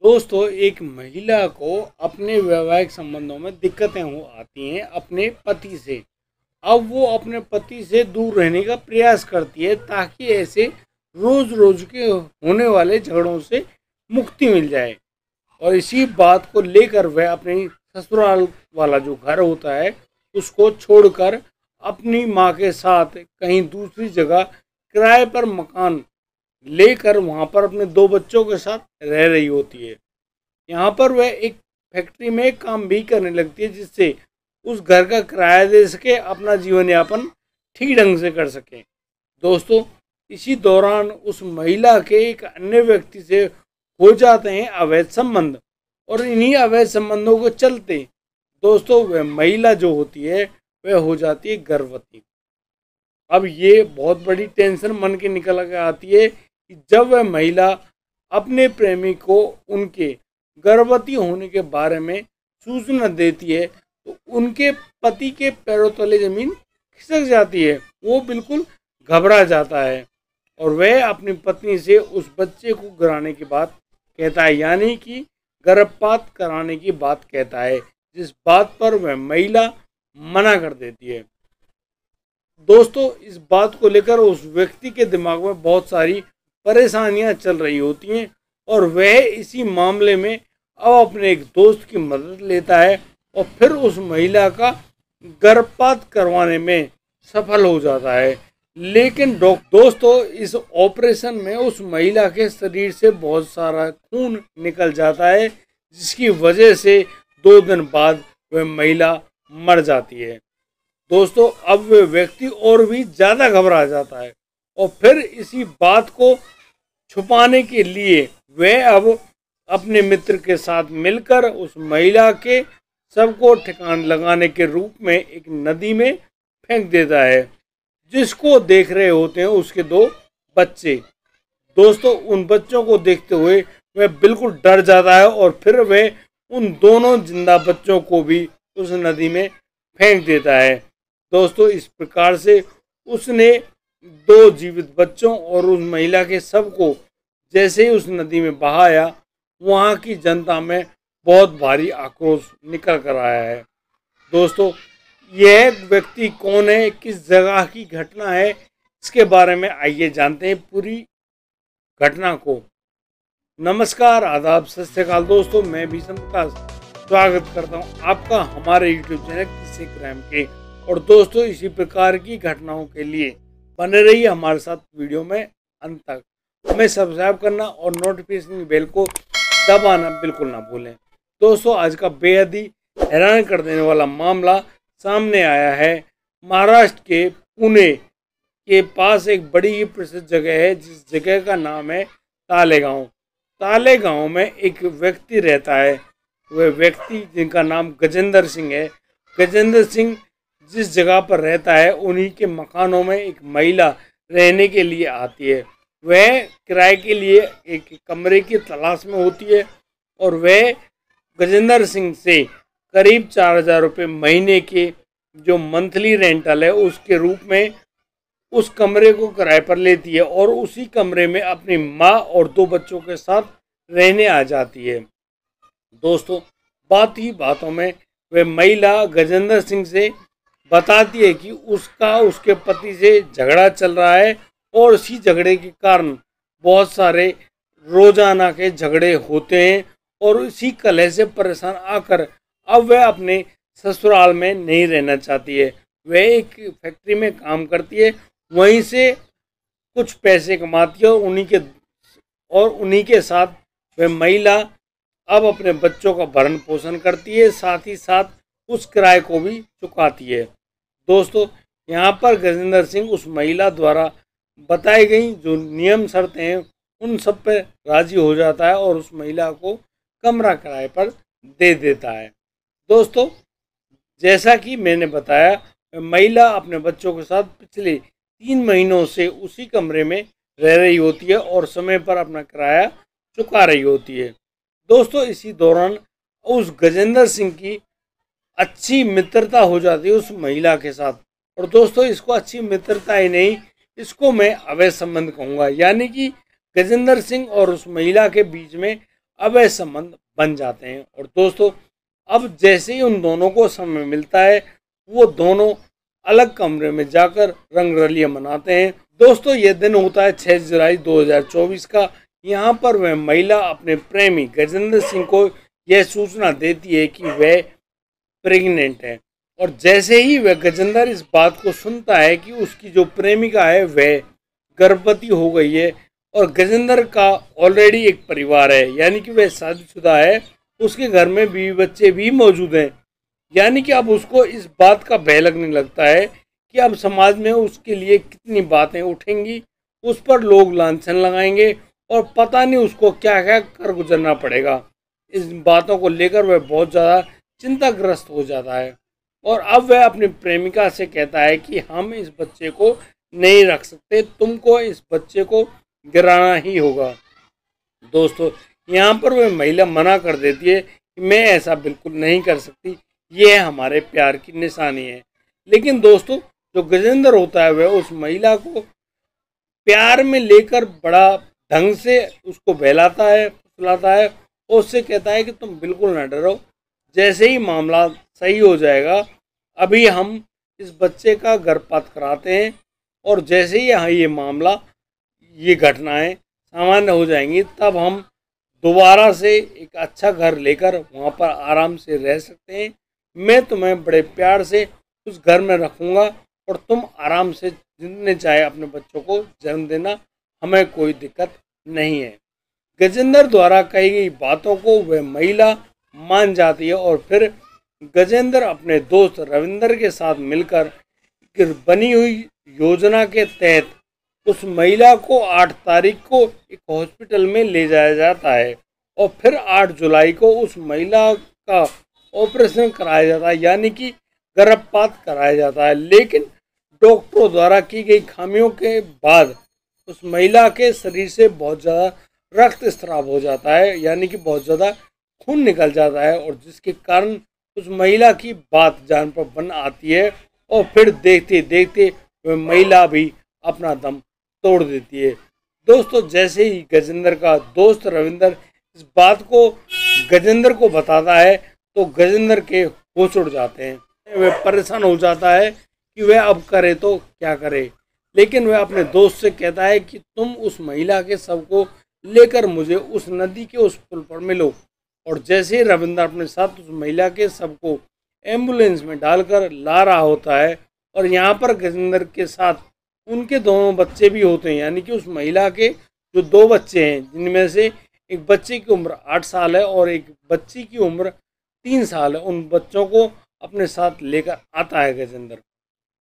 दोस्तों, एक महिला को अपने वैवाहिक संबंधों में दिक्कतें हो आती हैं अपने पति से। अब वो अपने पति से दूर रहने का प्रयास करती है ताकि ऐसे रोज रोज के होने वाले झगड़ों से मुक्ति मिल जाए। और इसी बात को लेकर वह अपनी ससुराल वाला जो घर होता है उसको छोड़कर अपनी माँ के साथ कहीं दूसरी जगह किराए पर मकान लेकर वहाँ पर अपने दो बच्चों के साथ रह रही होती है। यहाँ पर वह एक फैक्ट्री में काम भी करने लगती है जिससे उस घर का किराया दे सके, अपना जीवन यापन ठीक ढंग से कर सके। दोस्तों, इसी दौरान उस महिला के एक अन्य व्यक्ति से हो जाते हैं अवैध संबंध, और इन्हीं अवैध संबंधों को चलते दोस्तों वह महिला जो होती है वह हो जाती है गर्भवती। अब ये बहुत बड़ी टेंशन मन के निकल के आती है कि जब वह महिला अपने प्रेमी को उनके गर्भवती होने के बारे में सूचना देती है तो उनके पति के पैरों तले जमीन खिसक जाती है। वो बिल्कुल घबरा जाता है और वह अपनी पत्नी से उस बच्चे को गिराने की बात कहता है, यानी कि गर्भपात कराने की बात कहता है, जिस बात पर वह महिला मना कर देती है। दोस्तों, इस बात को लेकर उस व्यक्ति के दिमाग में बहुत सारी परेशानियां चल रही होती हैं और वह इसी मामले में अब अपने एक दोस्त की मदद लेता है और फिर उस महिला का गर्भपात करवाने में सफल हो जाता है। लेकिन दोस्तों, इस ऑपरेशन में उस महिला के शरीर से बहुत सारा खून निकल जाता है, जिसकी वजह से 2 दिन बाद वह महिला मर जाती है। दोस्तों, अब वह व्यक्ति और भी ज़्यादा घबरा जाता है और फिर इसी बात को छुपाने के लिए वह अब अपने मित्र के साथ मिलकर उस महिला के शव को ठिकान लगाने के रूप में एक नदी में फेंक देता है, जिसको देख रहे होते हैं उसके 2 बच्चे। दोस्तों, उन बच्चों को देखते हुए वह बिल्कुल डर जाता है और फिर वह उन दोनों जिंदा बच्चों को भी उस नदी में फेंक देता है। दोस्तों, इस प्रकार से उसने 2 जीवित बच्चों और उस महिला के शव को जैसे ही उस नदी में बहाया, वहाँ की जनता में बहुत भारी आक्रोश निकल कर आया है। दोस्तों, यह व्यक्ति कौन है, किस जगह की घटना है, इसके बारे में आइए जानते हैं पूरी घटना को। नमस्कार, आदाब, सत श्री अकाल दोस्तों, मैं भीषण प्रकाश स्वागत करता हूं आपका हमारे YouTube चैनल किस्से क्राइम के। और दोस्तों, इसी प्रकार की घटनाओं के लिए बने रहिए हमारे साथ वीडियो में अंत तक। हमें सब्सक्राइब करना और नोटिफिकेशन बेल को दबाना बिल्कुल ना भूलें। दोस्तों, आज का बेहद ही हैरान कर देने वाला मामला सामने आया है। महाराष्ट्र के पुणे के पास एक बड़ी ही प्रसिद्ध जगह है, जिस जगह का नाम है तालेगांव। तालेगांव में एक व्यक्ति रहता है। वह व्यक्ति जिनका नाम गजेंद्र सिंह है। गजेंद्र सिंह जिस जगह पर रहता है उन्हीं के मकानों में एक महिला रहने के लिए आती है। वह किराए के लिए एक कमरे की तलाश में होती है और वह गजेंद्र सिंह से करीब 4,000 रुपये महीने के जो मंथली रेंटल है उसके रूप में उस कमरे को किराए पर लेती है और उसी कमरे में अपनी माँ और 2 बच्चों के साथ रहने आ जाती है। दोस्तों, बात ही बातों में वह महिला गजेंद्र सिंह से बताती है कि उसका उसके पति से झगड़ा चल रहा है और इसी झगड़े के कारण बहुत सारे रोजाना के झगड़े होते हैं और इसी कलह से परेशान आकर अब वह अपने ससुराल में नहीं रहना चाहती है। वह एक फैक्ट्री में काम करती है, वहीं से कुछ पैसे कमाती है और उन्हीं के साथ वह महिला अब अपने बच्चों का भरण पोषण करती है, साथ ही साथ उस किराए को भी चुकाती है। दोस्तों, यहाँ पर गजेंद्र सिंह उस महिला द्वारा बताई गई जो नियम शर्तें हैं उन सब पर राजी हो जाता है और उस महिला को कमरा किराए पर दे देता है। दोस्तों, जैसा कि मैंने बताया, महिला अपने बच्चों के साथ पिछले 3 महीनों से उसी कमरे में रह रही होती है और समय पर अपना किराया चुका रही होती है। दोस्तों, इसी दौरान उस गजेंद्र सिंह की अच्छी मित्रता हो जाती है उस महिला के साथ। और दोस्तों, इसको अच्छी मित्रता ही नहीं, इसको मैं अवैध संबंध कहूँगा, यानी कि गजेंद्र सिंह और उस महिला के बीच में अवैध संबंध बन जाते हैं। और दोस्तों अब जैसे ही उन दोनों को समय मिलता है वो दोनों अलग कमरे में जाकर रंगरलियां मनाते हैं। दोस्तों ये दिन होता है 6 जुलाई 2024 का। यहाँ पर वह महिला अपने प्रेमी गजेंद्र सिंह को यह सूचना देती है कि वह प्रेग्नेंट है। और जैसे ही वह गजेंद्र इस बात को सुनता है कि उसकी जो प्रेमिका है वह गर्भवती हो गई है, और गजेंद्र का ऑलरेडी एक परिवार है, यानी कि वह शादीशुदा है, उसके घर में बीवी बच्चे भी मौजूद हैं, यानी कि अब उसको इस बात का भय लगने लगता है कि अब समाज में उसके लिए कितनी बातें उठेंगी, उस पर लोग लांछन लगाएंगे और पता नहीं उसको क्या क्या कर गुजरना पड़ेगा। इस बातों को लेकर वह बहुत ज़्यादा चिंताग्रस्त हो जाता है, और अब वह अपनी प्रेमिका से कहता है कि हम इस बच्चे को नहीं रख सकते, तुमको इस बच्चे को गिराना ही होगा। दोस्तों यहाँ पर वह महिला मना कर देती है कि मैं ऐसा बिल्कुल नहीं कर सकती, ये हमारे प्यार की निशानी है। लेकिन दोस्तों जो गजेंद्र होता है वह उस महिला को प्यार में लेकर बड़ा ढंग से उसको बहलाता है, फुसलाता है, और उससे कहता है कि तुम बिल्कुल न डरो, जैसे ही मामला सही हो जाएगा अभी हम इस बच्चे का गर्भपात कराते हैं, और जैसे ही यहाँ ये मामला ये घटनाएं सामान्य हो जाएंगी तब हम दोबारा से एक अच्छा घर लेकर वहाँ पर आराम से रह सकते हैं। मैं तुम्हें बड़े प्यार से उस घर में रखूँगा और तुम आराम से जितने चाहे अपने बच्चों को जन्म देना, हमें कोई दिक्कत नहीं है। गजेंद्र द्वारा कही गई बातों को वह महिला मान जाती है, और फिर गजेंद्र अपने दोस्त रविंदर के साथ मिलकर बनी हुई योजना के तहत उस महिला को 8 तारीख को एक हॉस्पिटल में ले जाया जाता है, और फिर 8 जुलाई को उस महिला का ऑपरेशन कराया जाता है, यानी कि गर्भपात कराया जाता है। लेकिन डॉक्टरों द्वारा की गई खामियों के बाद उस महिला के शरीर से बहुत ज़्यादा रक्त स्राव हो जाता है, यानी कि बहुत ज़्यादा खून निकल जाता है, और जिसके कारण उस महिला की बात जान पर बन आती है, और फिर देखते देखते वह महिला भी अपना दम तोड़ देती है। दोस्तों जैसे ही गजेंद्र का दोस्त रविंदर इस बात को गजेंद्र को बताता है तो गजेंद्र के होश उड़ जाते हैं। वह परेशान हो जाता है कि वह अब करे तो क्या करे, लेकिन वह अपने दोस्त से कहता है कि तुम उस महिला के शव को लेकर मुझे उस नदी के उस पुल पर मिलो। और जैसे ही रविंदर अपने साथ उस महिला के शव को एम्बुलेंस में डालकर ला रहा होता है, और यहाँ पर गजेंद्र के साथ उनके दोनों बच्चे भी होते हैं, यानी कि उस महिला के जो 2 बच्चे हैं, जिनमें से एक बच्चे की उम्र 8 साल है और एक बच्ची की उम्र 3 साल है, उन बच्चों को अपने साथ लेकर आता है गजेंद्र।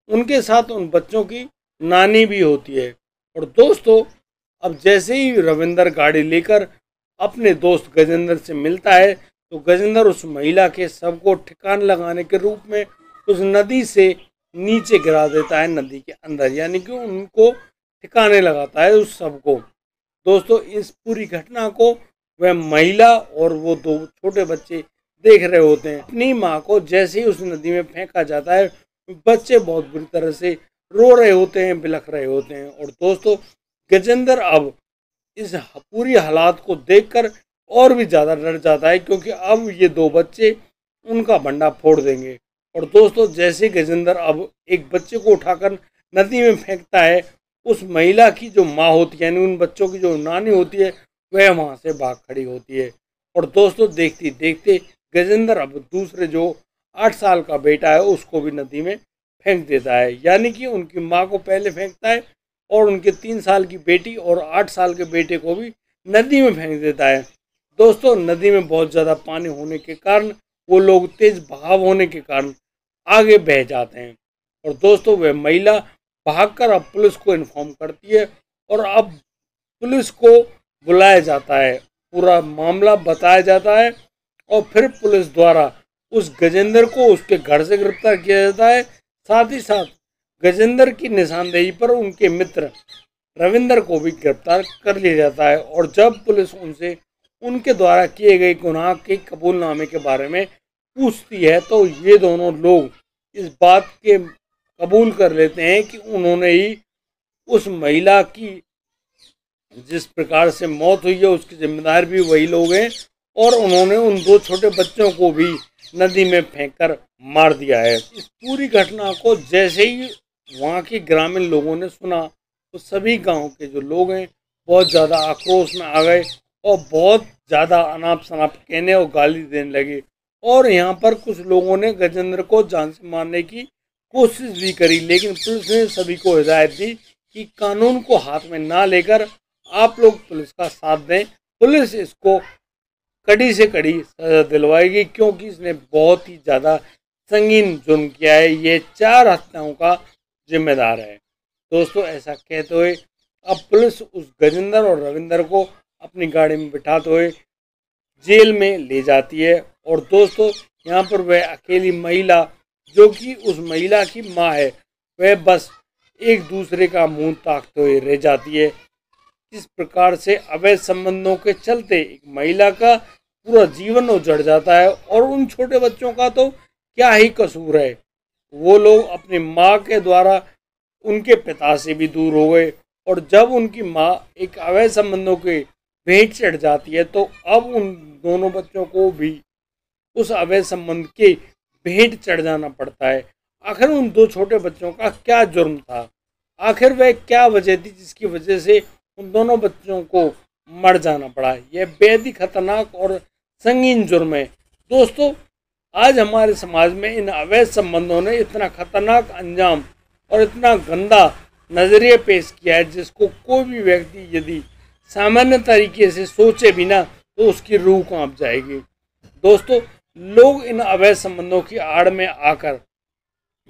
उनके साथ उन बच्चों की नानी भी होती है। और दोस्तों अब जैसे ही रविंदर गाड़ी लेकर अपने दोस्त गजेंद्र से मिलता है तो गजेंद्र उस महिला के शव को ठिकान लगाने के रूप में उस नदी से नीचे गिरा देता है, नदी के अंदर, यानी कि उनको ठिकाने लगाता है उस शव को। दोस्तों इस पूरी घटना को वह महिला और वो 2 छोटे बच्चे देख रहे होते हैं। अपनी माँ को जैसे ही उस नदी में फेंका जाता है बच्चे बहुत बुरी तरह से रो रहे होते हैं, बिलख रहे होते हैं। और दोस्तों गजेंद्र अब इस पूरी हालात को देखकर और भी ज़्यादा डर जाता है, क्योंकि अब ये 2 बच्चे उनका भंडा फोड़ देंगे। और दोस्तों जैसे गजेंद्र अब एक बच्चे को उठाकर नदी में फेंकता है, उस महिला की जो माँ होती है, यानी उन बच्चों की जो नानी होती है, वह वहाँ से भाग खड़ी होती है। और दोस्तों देखते देखते गजेंद्र अब दूसरे जो 8 साल का बेटा है उसको भी नदी में फेंक देता है, यानी कि उनकी माँ को पहले फेंकता है और उनके 3 साल की बेटी और 8 साल के बेटे को भी नदी में फेंक देता है। दोस्तों नदी में बहुत ज़्यादा पानी होने के कारण वो लोग तेज बहाव होने के कारण आगे बह जाते हैं। और दोस्तों वह महिला भागकर अब पुलिस को इन्फॉर्म करती है, और अब पुलिस को बुलाया जाता है, पूरा मामला बताया जाता है, और फिर पुलिस द्वारा उस गजेंद्र को उसके घर से गिरफ्तार किया जाता है। साथ ही साथ गजेंद्र की निशानदेही पर उनके मित्र रविंदर को भी गिरफ्तार कर लिया जाता है। और जब पुलिस उनसे उनके द्वारा किए गए गुनाह के कबूलनामे के बारे में पूछती है तो ये दोनों लोग इस बात के कबूल कर लेते हैं कि उन्होंने ही उस महिला की जिस प्रकार से मौत हुई है उसके जिम्मेदार भी वही लोग हैं, और उन्होंने उन 2 छोटे बच्चों को भी नदी में फेंककर मार दिया है। इस पूरी घटना को जैसे ही वहाँ के ग्रामीण लोगों ने सुना तो सभी गांव के जो लोग हैं बहुत ज़्यादा आक्रोश में आ गए और बहुत ज़्यादा अनाप शनाप कहने और गाली देने लगे। और यहाँ पर कुछ लोगों ने गजेंद्र को जान से मारने की कोशिश भी करी, लेकिन पुलिस ने सभी को हिदायत दी कि कानून को हाथ में ना लेकर आप लोग पुलिस का साथ दें। पुलिस इसको कड़ी से कड़ी सजा दिलवाएगी, क्योंकि इसने बहुत ही ज़्यादा संगीन जुर्म किया है। ये 4 हत्याओं का जिम्मेदार है। दोस्तों, ऐसा कहते हुए अब पुलिस उस गजेंद्र और रविंद्र को अपनी गाड़ी में बिठाते हुए जेल में ले जाती है। और दोस्तों, यहाँ पर वह अकेली महिला, जो कि उस महिला की माँ है, वह बस एक दूसरे का मुंह ताकते हुए रह जाती है। इस प्रकार से अवैध संबंधों के चलते एक महिला का पूरा जीवन उजड़ जाता है। और उन छोटे बच्चों का तो क्या ही कसूर है, वो लोग अपनी माँ के द्वारा उनके पिता से भी दूर हो गए। और जब उनकी माँ एक अवैध संबंधों के भेंट चढ़ जाती है तो अब उन दोनों बच्चों को भी उस अवैध संबंध के भेंट चढ़ जाना पड़ता है। आखिर उन 2 छोटे बच्चों का क्या जुर्म था, आखिर वह क्या वजह थी जिसकी वजह से उन दोनों बच्चों को मर जाना पड़ा। यह बेहद ही खतरनाक और संगीन जुर्म है। दोस्तों, आज हमारे समाज में इन अवैध संबंधों ने इतना खतरनाक अंजाम और इतना गंदा नजरिया पेश किया है, जिसको कोई भी व्यक्ति यदि सामान्य तरीके से सोचे भी ना तो उसकी रूह कांप जाएगी। दोस्तों, लोग इन अवैध संबंधों की आड़ में आकर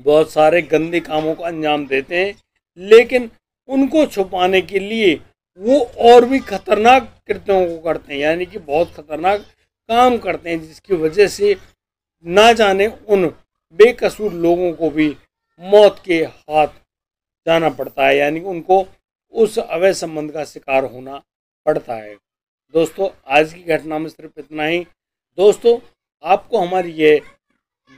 बहुत सारे गंदे कामों को अंजाम देते हैं, लेकिन उनको छुपाने के लिए वो और भी खतरनाक कृत्यों को करते हैं, यानी कि बहुत खतरनाक काम करते हैं, जिसकी वजह से ना जाने उन बेकसूर लोगों को भी मौत के हाथ जाना पड़ता है, यानी कि उनको उस अवैध संबंध का शिकार होना पड़ता है। दोस्तों, आज की घटना में सिर्फ इतना ही। दोस्तों, आपको हमारी ये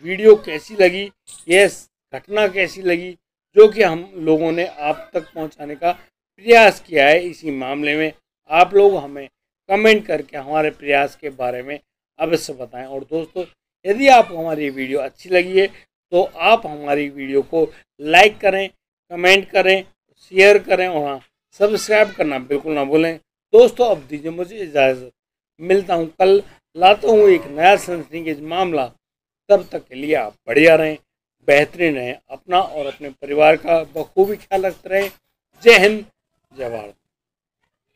वीडियो कैसी लगी, ये घटना कैसी लगी, जो कि हम लोगों ने आप तक पहुंचाने का प्रयास किया है, इसी मामले में आप लोग हमें कमेंट करके हमारे प्रयास के बारे में अवश्य बताएं। और दोस्तों, यदि आपको हमारी वीडियो अच्छी लगी है तो आप हमारी वीडियो को लाइक करें, कमेंट करें, शेयर करें और हाँ, सब्सक्राइब करना बिल्कुल ना भूलें। दोस्तों, अब दीजिए मुझे इजाज़त, मिलता हूँ कल, लाता हूँ एक नया सनसनीखेज मामला। तब तक के लिए आप बढ़िया रहें, बेहतरीन रहें, अपना और अपने परिवार का बखूबी ख्याल रखते रहें। जय हिंद, जय भारत।